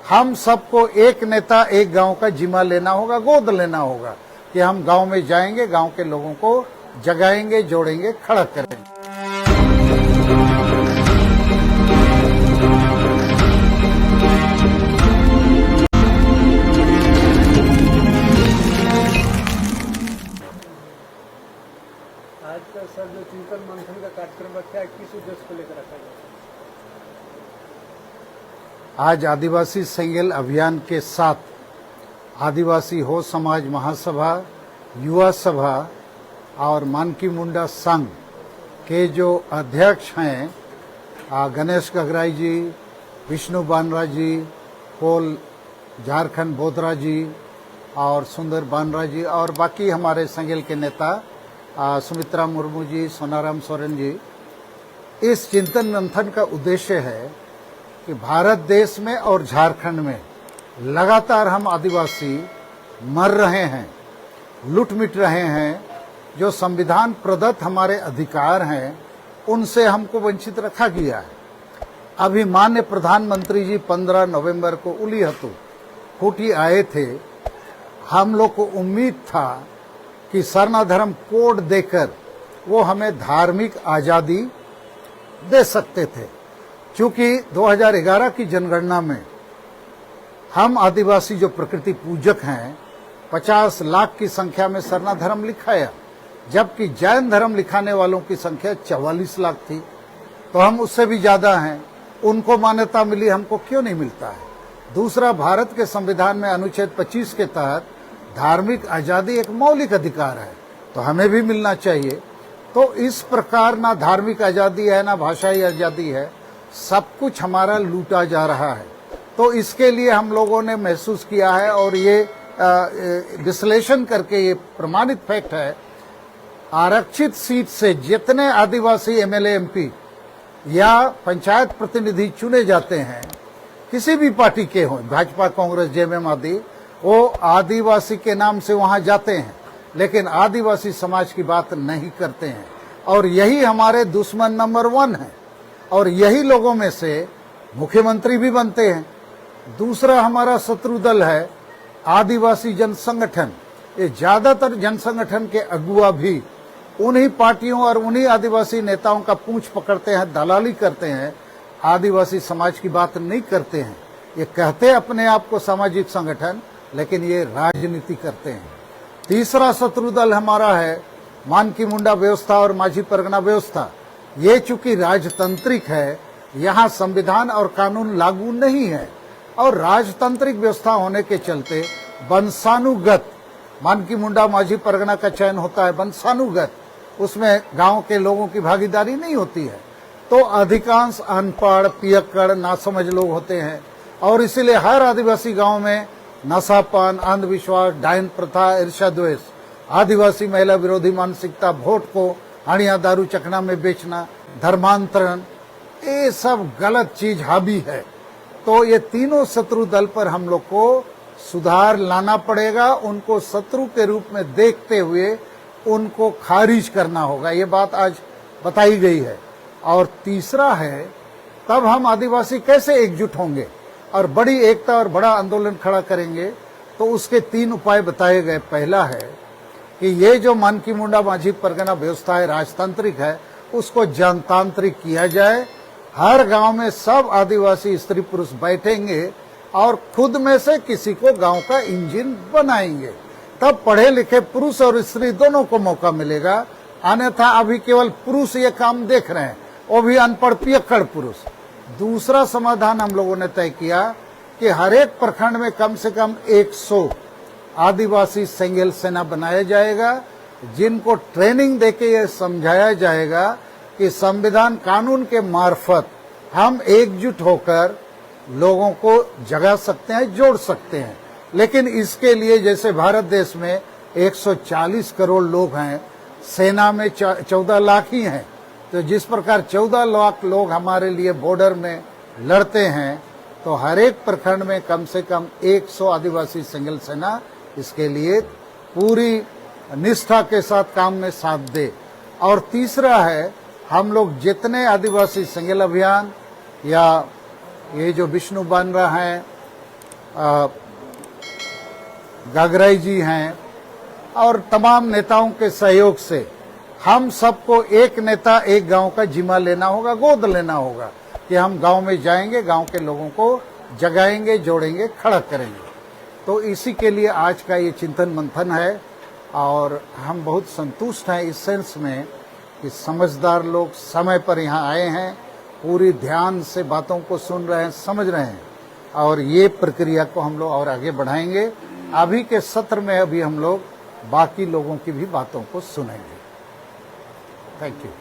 हम सबको एक नेता एक गांव का जिम्मा लेना होगा, गोद लेना होगा कि हम गांव में जाएंगे, गांव के लोगों को जगाएंगे, जोड़ेंगे, खड़ा करेंगे। आज का सर जो चिंतन मंथन का कार्यक्रम रखा है, किस उद्देश्य को लेकर रखा गया? आज आदिवासी संगेल अभियान के साथ आदिवासी हो समाज महासभा, युवा सभा और मानकी मुंडा संघ के जो अध्यक्ष हैं गणेश गगराई जी, विष्णु बानरा जी, कोल झारखंड बोधरा जी और सुंदर बानरा जी और बाकी हमारे संगेल के नेता सुमित्रा मुर्मू जी, सोनाराम सोरेन जी, इस चिंतन मंथन का उद्देश्य है कि भारत देश में और झारखंड में लगातार हम आदिवासी मर रहे हैं, लुट मिट रहे हैं। जो संविधान प्रदत्त हमारे अधिकार हैं उनसे हमको वंचित रखा गया है। अभी माननीय प्रधानमंत्री जी 15 नवंबर को उलीहतु खूंटी आए थे। हम लोग को उम्मीद था कि सर्वधर्म कोड देकर वो हमें धार्मिक आजादी दे सकते थे। चूंकि 2011 की जनगणना में हम आदिवासी जो प्रकृति पूजक हैं 50 लाख की संख्या में सरना धर्म लिखाया, जबकि जैन धर्म लिखाने वालों की संख्या 44 लाख थी। तो हम उससे भी ज्यादा हैं। उनको मान्यता मिली, हमको क्यों नहीं मिलता है? दूसरा, भारत के संविधान में अनुच्छेद 25 के तहत धार्मिक आजादी एक मौलिक अधिकार है, तो हमें भी मिलना चाहिए। तो इस प्रकार ना धार्मिक आजादी है, ना भाषाई आजादी है, सब कुछ हमारा लूटा जा रहा है। तो इसके लिए हम लोगों ने महसूस किया है और ये विश्लेषण करके ये प्रमाणित फैक्ट है, आरक्षित सीट से जितने आदिवासी एमएलए एमपी या पंचायत प्रतिनिधि चुने जाते हैं, किसी भी पार्टी के हों, भाजपा, कांग्रेस, जेएमएम आदि, वो आदिवासी के नाम से वहां जाते हैं, लेकिन आदिवासी समाज की बात नहीं करते हैं। और यही हमारे दुश्मन नंबर 1 है और यही लोगों में से मुख्यमंत्री भी बनते हैं। दूसरा हमारा शत्रु दल है आदिवासी जन संगठन। ये ज्यादातर जन संगठन के अगुआ भी उन्हीं पार्टियों और उन्हीं आदिवासी नेताओं का पूंछ पकड़ते हैं, दलाली करते हैं, आदिवासी समाज की बात नहीं करते हैं। ये कहते अपने आप को सामाजिक संगठन, लेकिन ये राजनीति करते हैं। तीसरा शत्रु दल हमारा है मानकी मुंडा व्यवस्था और माझी परगना व्यवस्था। ये चूंकि राजतांत्रिक है, यहाँ संविधान और कानून लागू नहीं है और राजतांत्रिक व्यवस्था होने के चलते वंशानुगत मानकी मुंडा माझी परगना का चयन होता है, वंशानुगत, उसमें गांव के लोगों की भागीदारी नहीं होती है। तो अधिकांश अनपढ़, पियक्कड़, नासमझ लोग होते हैं और इसीलिए हर आदिवासी गांव में नशापान, अंधविश्वास, डायन प्रथा, ईर्ष्या द्वेष, आदिवासी महिला विरोधी मानसिकता, वोट को हणिया दारू चखना में बेचना, धर्मांतरण, ये सब गलत चीज हावी है। तो ये तीनों शत्रु दल पर हम लोग को सुधार लाना पड़ेगा। उनको शत्रु के रूप में देखते हुए उनको खारिज करना होगा। ये बात आज बताई गई है। और तीसरा है, तब हम आदिवासी कैसे एकजुट होंगे और बड़ी एकता और बड़ा आंदोलन खड़ा करेंगे। तो उसके 3 उपाय बताए गए। पहला है कि ये जो मानकी मुंडा माझी परगना व्यवस्था है, राजतांत्रिक है, उसको जनतांत्रिक किया जाए। हर गांव में सब आदिवासी स्त्री पुरुष बैठेंगे और खुद में से किसी को गांव का इंजन बनाएंगे। तब पढ़े लिखे पुरुष और स्त्री दोनों को मौका मिलेगा। अन्यथा अभी केवल पुरुष ये काम देख रहे हैं, वो भी अनपढ़ पियक्कड़ पुरुष। दूसरा समाधान हम लोगों ने तय किया कि हर एक प्रखंड में कम से कम 100 आदिवासी संगेल सेना बनाया जाएगा, जिनको ट्रेनिंग देके ये समझाया जाएगा कि संविधान कानून के मार्फत हम एकजुट होकर लोगों को जगा सकते हैं, जोड़ सकते हैं। लेकिन इसके लिए जैसे भारत देश में 140 करोड़ लोग हैं, सेना में 14 लाख ही हैं, तो जिस प्रकार 14 लाख लोग हमारे लिए बॉर्डर में लड़ते हैं, तो हर एक प्रखंड में कम से कम 100 आदिवासी संगेल सेना इसके लिए पूरी निष्ठा के साथ काम में साथ दे। और तीसरा है, हम लोग जितने आदिवासी संगेल अभियान या ये जो विष्णु बानरा हैं, गागराई जी हैं और तमाम नेताओं के सहयोग से हम सबको एक नेता एक गांव का जिम्मा लेना होगा, गोद लेना होगा कि हम गांव में जाएंगे, गांव के लोगों को जगाएंगे, जोड़ेंगे, खड़ा करेंगे। तो इसी के लिए आज का ये चिंतन मंथन है और हम बहुत संतुष्ट हैं इस सेंस में कि समझदार लोग समय पर यहाँ आए हैं, पूरी ध्यान से बातों को सुन रहे हैं, समझ रहे हैं और ये प्रक्रिया को हम लोग और आगे बढ़ाएंगे। अभी के सत्र में अभी हम लोग बाकी लोगों की भी बातों को सुनेंगे। Thank you.